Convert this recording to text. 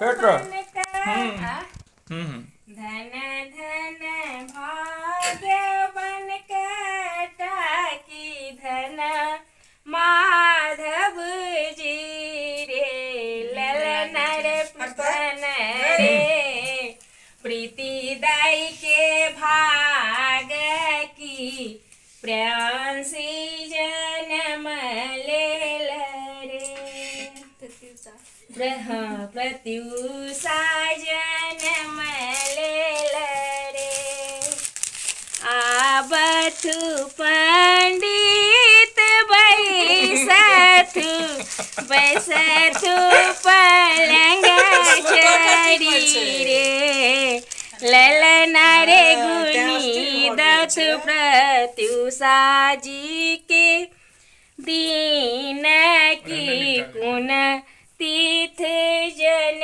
फेटो बन का धन धन भाग्य बन टाकी धन माधव जी रे ललन रे धन रे प्रीतिदाई के भाग की प्रियांसी जन्म लेल रे प्रत्युषा जन्म लेल रे आबथु पंडित बैसथु पलंग चढ़ी रे ललना रे गुनी दथ प्रत्युषा जी के दीन की कुन तीर्थ जन